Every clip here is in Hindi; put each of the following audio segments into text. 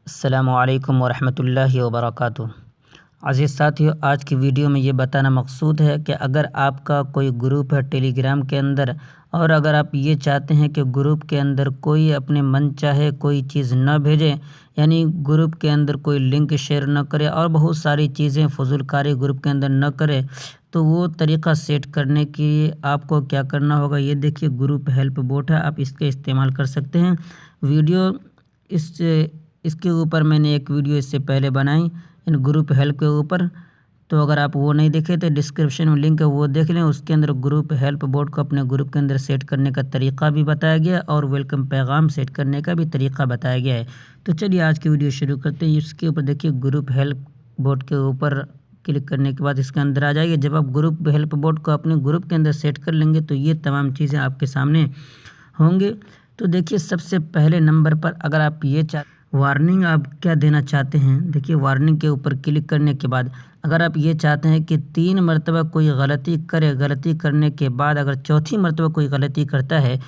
अस्सलामुअलैकुम वरहमतुल्लाहि वबरकातुहू। अज़ीज़ साथियों, आज की वीडियो में ये बताना मकसूद है कि अगर आपका कोई ग्रुप है टेलीग्राम के अंदर और अगर आप ये चाहते हैं कि ग्रुप के अंदर कोई अपने मन चाहे कोई चीज़ न भेजे, यानी ग्रुप के अंदर कोई लिंक शेयर न करे और बहुत सारी चीज़ें फजूलकारी ग्रुप के अंदर न करे, तो वो तरीक़ा सेट करने के लिए आपको क्या करना होगा। ये देखिए, ग्रुप हेल्प बोट है, आप इसका इस्तेमाल कर सकते हैं। वीडियो इसके ऊपर मैंने एक वीडियो इससे पहले बनाई इन ग्रुप हेल्प के ऊपर, तो अगर आप वो नहीं देखे तो डिस्क्रिप्शन में लिंक है, वो देख लें। उसके अंदर ग्रुप हेल्प बोर्ड को अपने ग्रुप के अंदर सेट करने का तरीक़ा भी बताया गया और वेलकम पैगाम सेट करने का भी तरीक़ा बताया गया है। तो चलिए आज की वीडियो शुरू करते हैं। इसके ऊपर देखिए, ग्रुप हेल्प बोर्ड के ऊपर क्लिक करने के बाद इसके अंदर आ जाएगी। जब आप ग्रुप हेल्प बोर्ड को अपने ग्रुप के अंदर सेट कर लेंगे तो ये तमाम चीज़ें आपके सामने होंगे। तो देखिए, सबसे पहले नंबर पर अगर आप ये वार्निंग आप क्या देना चाहते हैं, देखिए वार्निंग के ऊपर क्लिक करने के बाद अगर आप ये चाहते हैं कि 3 मरतबा कोई गलती करे, गलती करने के बाद अगर चौथी मरतबा कोई गलती करता है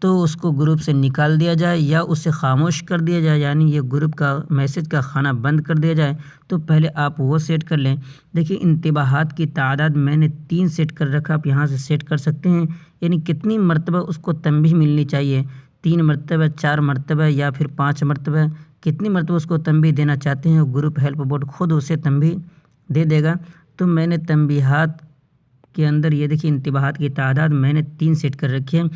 तो उसको ग्रुप से निकाल दिया जाए या उसे खामोश कर दिया जाए, यानी ये ग्रुप का मैसेज का खाना बंद कर दिया जाए, तो पहले आप वो सेट कर लें। देखिए, इंतबाहात की तादाद मैंने 3 सेट कर रखा, आप यहाँ से सेट कर सकते हैं, यानी कितनी मरतबा उसको तंबीह मिलनी चाहिए, 3 मरतबा, 4 मरतबा या फिर 5 मरतबा, कितनी मरतबा उसको तंबीह देना चाहते हैं, ग्रुप हेल्प बोर्ड खुद उसे तंबीह दे देगा। तो मैंने तंबीहात के अंदर ये देखिए, इंतबाहात की तादाद मैंने 3 सेट कर रखी है।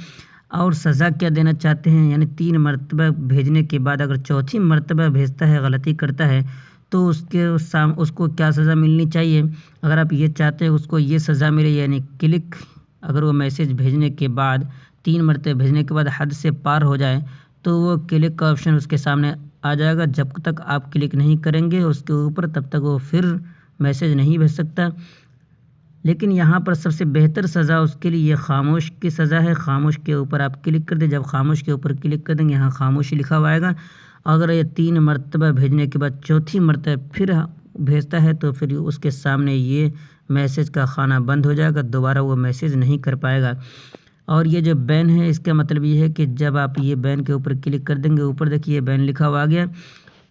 और सज़ा क्या देना चाहते हैं, यानी 3 मरतबा भेजने के बाद अगर चौथी मरतबा भेजता है, गलती करता है, तो उसको क्या सज़ा मिलनी चाहिए। अगर आप ये चाहते हैं उसको ये सज़ा मिले, यानी क्लिक, अगर वो मैसेज भेजने के बाद 3 मरतबा भेजने के बाद हद से पार हो जाए तो वो क्लिक का ऑप्शन उसके सामने आ जाएगा। जब तक आप क्लिक नहीं करेंगे उसके ऊपर तब तक वो फिर मैसेज नहीं भेज सकता। लेकिन यहाँ पर सबसे बेहतर सज़ा उसके लिए ये खामोश की सज़ा है। खामोश के ऊपर आप क्लिक कर दें, जब खामोश के ऊपर क्लिक कर देंगे यहाँ खामोशी लिखा हुआ आएगा। अगर ये 3 मरतबा भेजने के बाद चौथी मरतबा फिर भेजता है तो फिर उसके सामने ये मैसेज का खाना बंद हो जाएगा, दोबारा वो मैसेज नहीं कर पाएगा। और ये जो बैन है इसका मतलब ये है कि जब आप ये बैन के ऊपर क्लिक कर देंगे, ऊपर देखिए ये बैन लिखा हुआ आ गया,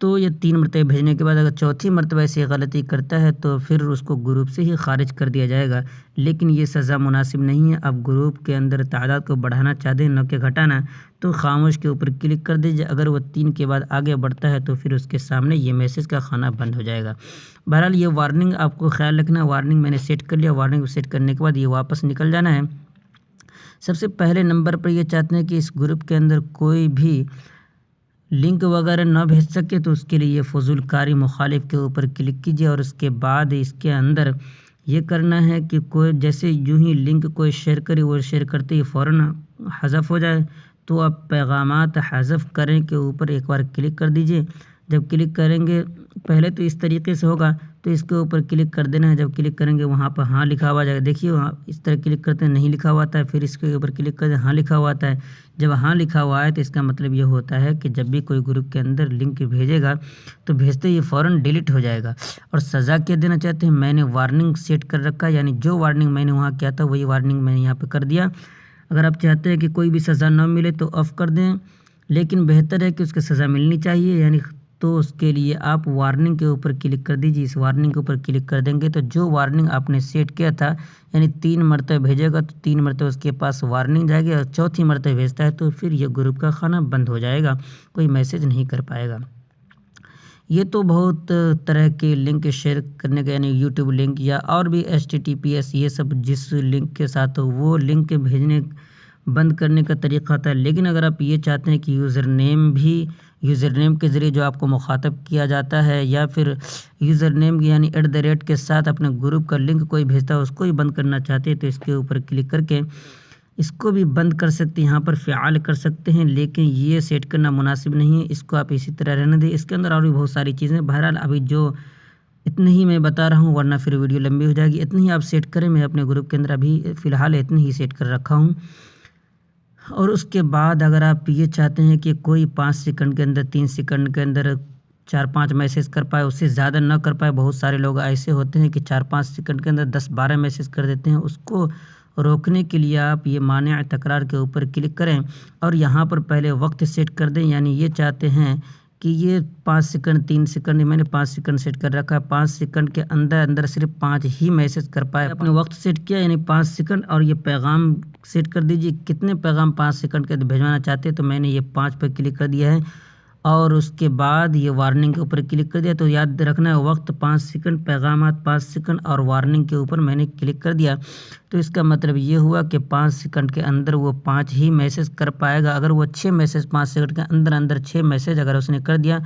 तो ये 3 मरतबा भेजने के बाद अगर चौथी मरतबा ऐसी गलती करता है तो फिर उसको ग्रुप से ही खारिज कर दिया जाएगा। लेकिन ये सज़ा मुनासिब नहीं है। आप ग्रुप के अंदर तादाद को बढ़ाना चाहते हैं, न कि घटाना, तो खामोश के ऊपर क्लिक कर दीजिए। अगर वो 3 के बाद आगे बढ़ता है तो फिर उसके सामने ये मैसेज का खाना बंद हो जाएगा। बहरहाल ये वार्निंग आपको ख्याल रखना है। वार्निंग मैंने सेट कर लिया, वार्निंग सेट करने के बाद ये वापस निकल जाना है। सबसे पहले नंबर पर ये चाहते हैं कि इस ग्रुप के अंदर कोई भी लिंक वगैरह ना भेज सके, तो उसके लिए फजूलकारी मुखालिफ के ऊपर क्लिक कीजिए और उसके बाद इसके अंदर ये करना है कि कोई जैसे यूँ ही लिंक कोई शेयर करे, वो शेयर करते ही फ़ौरन हज़फ हो जाए, तो आप पैगामात हज़फ करें के ऊपर एक बार क्लिक कर दीजिए। जब क्लिक करेंगे, पहले तो इस तरीके से होगा, तो इसके ऊपर क्लिक कर देना है। जब क्लिक करेंगे वहाँ पर हाँ लिखा हुआ जाएगा, देखिए वहाँ इस तरह क्लिक करते हैं, नहीं लिखा हुआ आता है, फिर इसके ऊपर क्लिक करते हैं, हाँ लिखा हुआ आता है। जब हाँ लिखा हुआ है तो इसका मतलब ये होता है कि जब भी कोई ग्रुप के अंदर लिंक भेजेगा तो भेजते ही फ़ौरन डिलीट हो जाएगा। और सज़ा क्या देना चाहते हैं, मैंने वार्निंग सेट कर रखा है, यानी जो वार्निंग मैंने वहाँ किया था वही वार्निंग मैंने यहाँ पर कर दिया। अगर आप चाहते हैं कि कोई भी सज़ा ना मिले तो ऑफ़ कर दें, लेकिन बेहतर है कि उसकी सज़ा मिलनी चाहिए, यानी तो उसके लिए आप वार्निंग के ऊपर क्लिक कर दीजिए। इस वार्निंग के ऊपर क्लिक कर देंगे तो जो वार्निंग आपने सेट किया था, यानी 3 मरतबा भेजेगा तो 3 मरतबा उसके पास वार्निंग जाएगी, और चौथी मरतबा भेजता है तो फिर ये ग्रुप का खाना बंद हो जाएगा, कोई मैसेज नहीं कर पाएगा। ये तो बहुत तरह के लिंक शेयर करने का, यानी यूट्यूब लिंक या और भी HTTPS, ये सब जिस लिंक के साथ हो वो लिंक भेजने बंद करने का तरीक़ा था। लेकिन अगर आप ये चाहते हैं कि यूज़र नेम के ज़रिए जो आपको मुखातब किया जाता है, या फिर यूज़र नेम यानी @ के साथ अपने ग्रुप का लिंक कोई भेजता है उसको ही बंद करना चाहते हैं, तो इसके ऊपर क्लिक करके इसको भी बंद कर सकते हैं, यहाँ पर फ़िआल कर सकते हैं। लेकिन ये सेट करना मुनासिब नहीं है, इसको आप इसी तरह रहने दें। इसके अंदर और भी बहुत सारी चीज़ें, बहरहाल अभी जो इतनी ही मैं बता रहा हूँ, वरना फिर वीडियो लंबी हो जाएगी। इतनी ही आप सेट करें। मैं अपने ग्रुप के अंदर अभी फ़िलहाल इतनी ही सेट कर रखा हूँ। और उसके बाद अगर आप ये चाहते हैं कि कोई 5 सेकंड के अंदर, 3 सेकंड के अंदर 4-5 मैसेज कर पाए, उससे ज़्यादा ना कर पाए, बहुत सारे लोग ऐसे होते हैं कि 4-5 सेकंड के अंदर 10-12 मैसेज कर देते हैं, उसको रोकने के लिए आप ये मानिअ तकरार के ऊपर क्लिक करें और यहाँ पर पहले वक्त सेट कर दें। यानी ये चाहते हैं कि ये 5 सेकंड 3 सेकंड, मैंने 5 सेकंड सेट कर रखा है। 5 सेकंड के अंदर अंदर सिर्फ 5 ही मैसेज कर पाए। अपने वक्त सेट किया यानी 5 सेकंड, और ये पैगाम सेट कर दीजिए कितने पैगाम 5 सेकंड के भिजवाना चाहते हैं। तो मैंने ये 5 पे क्लिक कर दिया है और उसके बाद ये वार्निंग के ऊपर क्लिक कर दिया। तो याद रखना है वक्त 5 सेकंड, पैगामात 5 सेकंड और वार्निंग के ऊपर मैंने क्लिक कर दिया। तो इसका मतलब ये हुआ कि 5 सेकंड के अंदर वो 5 ही मैसेज कर पाएगा। अगर वो 6 मैसेज 5 सेकंड के अंदर अंदर 6 मैसेज अगर उसने कर दिया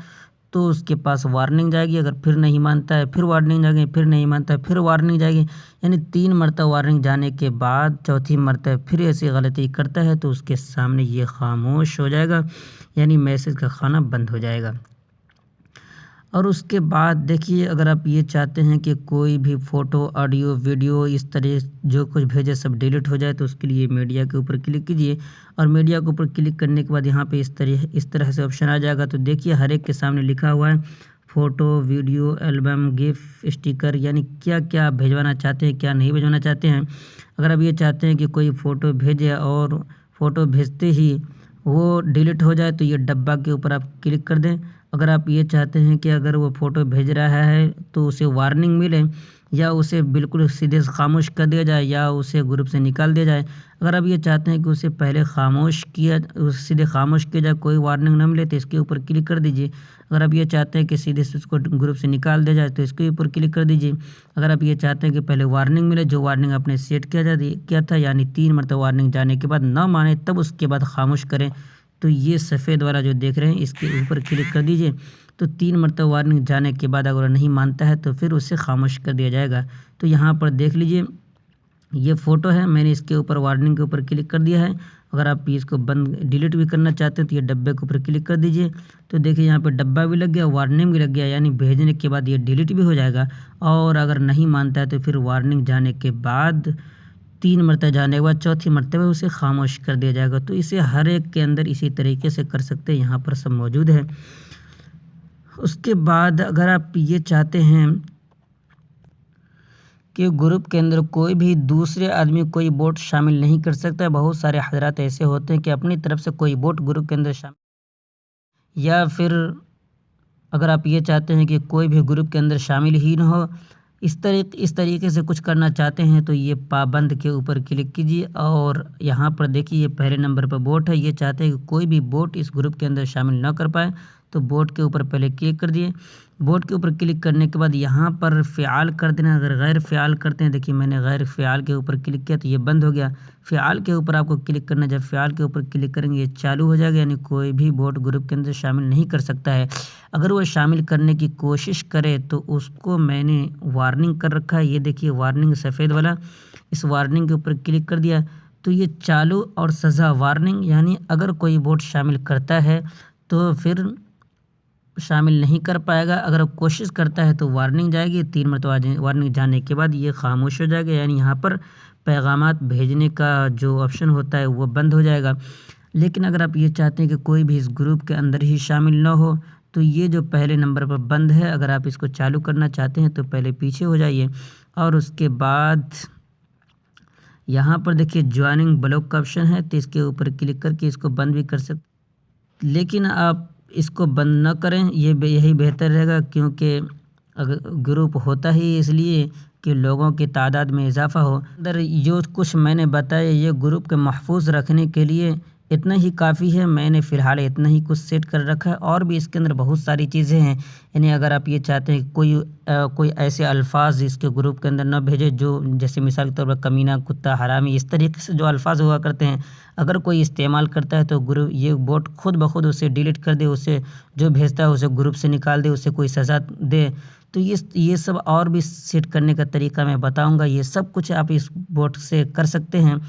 तो उसके पास वार्निंग जाएगी। अगर फिर नहीं मानता है फिर वार्निंग जाएगी, फिर नहीं मानता है फिर वार्निंग जाएगी, यानी 3 मरतबा वार्निंग जाने के बाद चौथी मरतबा फिर ऐसी गलती करता है तो उसके सामने ये खामोश हो जाएगा, यानी मैसेज का खाना बंद हो जाएगा। और उसके बाद देखिए, अगर आप ये चाहते हैं कि कोई भी फ़ोटो, ऑडियो, वीडियो इस तरह जो कुछ भेजे सब डिलीट हो जाए, तो उसके लिए मीडिया के ऊपर क्लिक कीजिए। और मीडिया के ऊपर क्लिक करने के बाद यहाँ पे इस तरह से ऑप्शन आ जाएगा। तो देखिए हर एक के सामने लिखा हुआ है photo, video, album, gif, sticker, यानी क्या क्या आप भिजवाना चाहते हैं, क्या नहीं भिजवाना चाहते हैं। अगर आप ये चाहते हैं कि कोई फ़ोटो भेजे और फ़ोटो भेजते ही वो डिलीट हो जाए तो ये डब्बा के ऊपर आप क्लिक कर दें। अगर आप ये चाहते हैं कि अगर वो फ़ोटो भेज रहा है तो उसे वार्निंग मिले या उसे बिल्कुल सीधे खामोश कर दिया जाए या उसे ग्रुप से निकाल दिया जाए। अगर आप ये चाहते हैं कि उसे पहले सीधे खामोश किया जाए, कोई वार्निंग न मिले, तो इसके ऊपर क्लिक कर दीजिए। अगर आप ये चाहते हैं कि सीधे से उसको ग्रुप से निकाल दिया जाए तो इसके ऊपर क्लिक कर दीजिए। अगर आप ये चाहते हैं कि पहले वार्निंग मिले, जो वार्निंग आपने सेट किया था, यानी 3 मरतबा वार्निंग जाने के बाद न माने तब उसके बाद खामोश करें, तो ये सफ़ेद वाला जो देख रहे हैं इसके ऊपर क्लिक कर दीजिए। तो 3 मरतबा वार्निंग जाने के बाद अगर नहीं मानता है तो फिर उसे खामोश कर दिया जाएगा। तो यहाँ पर देख लीजिए ये फ़ोटो है, मैंने इसके ऊपर वार्निंग के ऊपर क्लिक कर दिया है। अगर आप इसको डिलीट भी करना चाहते हैं तो ये डब्बे के ऊपर क्लिक कर दीजिए। तो देखिए यहाँ पे डब्बा भी लग गया, वार्निंग भी लग गया, यानी भेजने के बाद ये डिलीट भी हो जाएगा। और अगर नहीं मानता है तो फिर वार्निंग जाने के बाद 3 मरतबा जाने के बाद चौथी मरतबा उसे खामोश कर दिया जाएगा। तो इसे हर एक के अंदर इसी तरीके से कर सकते हैं, यहाँ पर सब मौजूद है। उसके बाद अगर आप ये चाहते हैं कि ग्रुप के अंदर कोई भी दूसरे आदमी कोई बोट शामिल नहीं कर सकता है, बहुत सारे हजरात ऐसे होते हैं कि अपनी तरफ से कोई बोट ग्रुप के अंदर शामिल, या फिर अगर आप ये चाहते हैं कि कोई भी ग्रुप के अंदर शामिल ही ना हो, इस तरीके से कुछ करना चाहते हैं, तो ये पाबंद के ऊपर क्लिक कीजिए। और यहाँ पर देखिए ये पहले नंबर पर बोट है, ये चाहते हैं कि कोई भी बोट इस ग्रुप के अंदर शामिल ना कर पाए, तो बोट के ऊपर पहले क्लिक कर दिए। बोट के ऊपर क्लिक करने के बाद यहाँ पर फ़िआल कर देना। अगर गैर फ़िआल करते हैं, देखिए मैंने गैर फ़िआल के ऊपर क्लिक किया तो ये बंद हो गया। फ़िआल के ऊपर आपको क्लिक करना, जब फ़िआल के ऊपर क्लिक करेंगे ये चालू हो जाएगा, यानी कोई भी बोट ग्रुप के अंदर शामिल नहीं कर सकता है। अगर वो शामिल करने की कोशिश करे तो उसको मैंने वार्निंग कर रखा है, ये देखिए वार्निंग सफ़ेद वाला, इस वार्निंग के ऊपर क्लिक कर दिया तो ये चालू और सज़ा वार्निंग, यानी अगर कोई बोट शामिल करता है तो फिर शामिल नहीं कर पाएगा, अगर कोशिश करता है तो वार्निंग जाएगी। 3 मरतबा वार्निंग जाने के बाद ये खामोश हो जाएगा, यानी यहाँ पर पैगामात भेजने का जो ऑप्शन होता है वो बंद हो जाएगा। लेकिन अगर आप ये चाहते हैं कि कोई भी इस ग्रुप के अंदर ही शामिल ना हो, तो ये जो पहले नंबर पर बंद है, अगर आप इसको चालू करना चाहते हैं तो पहले पीछे हो जाइए और उसके बाद यहाँ पर देखिए ज्वाइनिंग ब्लॉक का ऑप्शन है, तो इसके ऊपर क्लिक करके इसको बंद भी कर सकते, लेकिन आप इसको बंद न करें, यही बेहतर रहेगा, क्योंकि अगर ग्रुप होता ही इसलिए कि लोगों की तादाद में इजाफ़ा हो। अंदर जो कुछ मैंने बताया ये ग्रुप के महफूज रखने के लिए इतना ही काफ़ी है। मैंने फ़िलहाल इतना ही कुछ सेट कर रखा है, और भी इसके अंदर बहुत सारी चीज़ें हैं। यानी अगर आप ये चाहते हैं कोई ऐसे अल्फाज इसके ग्रुप के अंदर न भेजे जो, जैसे मिसाल के तौर पर कमीना, कुत्ता, हरामी, इस तरीके से जो अल्फाज हुआ करते हैं, अगर कोई इस्तेमाल करता है तो ग्रुप ये बोट खुद ब खुद उसे डिलीट कर दे, उसे जो भेजता है उसे ग्रुप से निकाल दे, उसे कोई सज़ा दे। तो ये सब और भी सेट करने का तरीका मैं बताऊंगा। ये सब कुछ आप इस बोट से कर सकते हैं।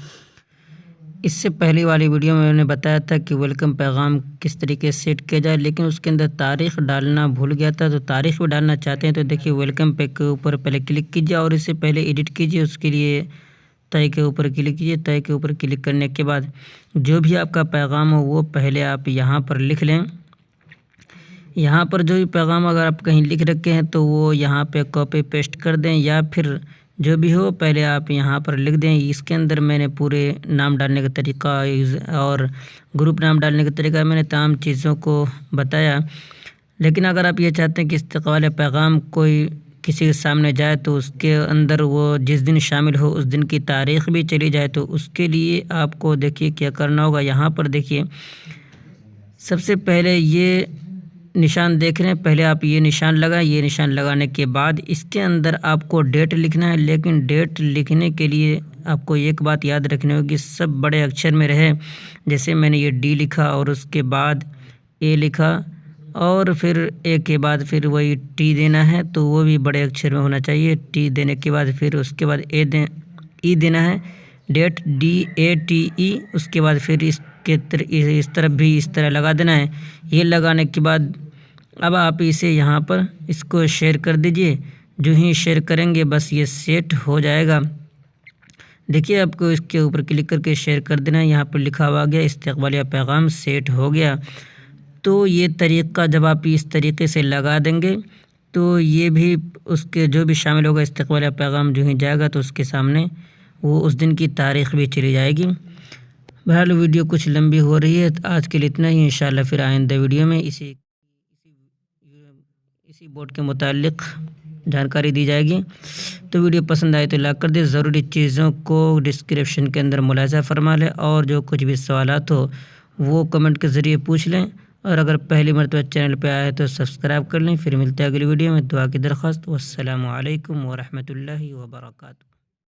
इससे पहले वाली वीडियो में मैंने बताया था कि वेलकम पैगाम किस तरीके से सेट किया जाए, लेकिन उसके अंदर तारीख़ डालना भूल गया था। तो तारीख़ भी डालना चाहते हैं तो देखिए वेलकम पे के ऊपर पहले क्लिक कीजिए और इससे पहले एडिट कीजिए। उसके लिए तय के ऊपर क्लिक कीजिए। तय के ऊपर क्लिक करने के बाद जो भी आपका पैगाम हो वो पहले आप यहाँ पर लिख लें। यहाँ पर जो भी पैगाम अगर आप कहीं लिख रखे हैं तो वो यहाँ पे कॉपी पेस्ट कर दें, या फिर जो भी हो पहले आप यहाँ पर लिख दें। इसके अंदर मैंने पूरे नाम डालने का तरीका और ग्रुप नाम डालने का तरीका मैंने तमाम चीज़ों को बताया। लेकिन अगर आप ये चाहते हैं कि इस्तक़बाल पैगाम कोई किसी के सामने जाए तो उसके अंदर वो जिस दिन शामिल हो उस दिन की तारीख़ भी चली जाए, तो उसके लिए आपको देखिए क्या करना होगा। यहाँ पर देखिए सबसे पहले ये निशान देख रहे हैं, पहले आप ये निशान लगाएं। ये निशान लगाने के बाद इसके अंदर आपको डेट लिखना है, लेकिन डेट लिखने के लिए आपको एक बात याद रखनी होगी, सब बड़े अक्षर में रहे। जैसे मैंने ये डी लिखा और उसके बाद ए लिखा और फिर ए के बाद फिर वही टी देना है, तो वो भी बड़े अक्षर में होना चाहिए। टी देने के बाद फिर उसके बाद ई देना है, डेट DATE। उसके बाद फिर इस तरफ भी इस तरह लगा देना है। ये लगाने के बाद अब आप इसे यहाँ पर इसको शेयर कर दीजिए। जो ही शेयर करेंगे बस ये सेट हो जाएगा। देखिए आपको इसके ऊपर क्लिक करके शेयर कर देना है। यहाँ पर लिखा हुआ गया इस्तक़बालिया पैगाम सेट हो गया। तो ये तरीक़ा जब आप इस तरीके से लगा देंगे तो ये भी उसके जो भी शामिल होगा इस्तक़बालिया पैगाम जो ही जाएगा तो उसके सामने वो उस दिन की तारीख़ भी चली जाएगी। बहरहाल वीडियो कुछ लंबी हो रही है, आज के लिए इतना ही। इंशाल्लाह फिर आइंदा वीडियो में इसी बोर्ड के मुतालिक जानकारी दी जाएगी। तो वीडियो पसंद आए तो लाइक कर दे। ज़रूरी चीज़ों को डिस्क्रिप्शन के अंदर मुलाज़ा फरमा लें और जो कुछ भी सवालात हो वो कमेंट के ज़रिए पूछ लें। और अगर पहली मरतबा चैनल पे आए तो सब्सक्राइब कर लें। फिर मिलते हैं अगली वीडियो में। दुआ की दरख्वास्त। वस्सलामु अलैकुम वरहमतुल्लाहि वबरकातुहू।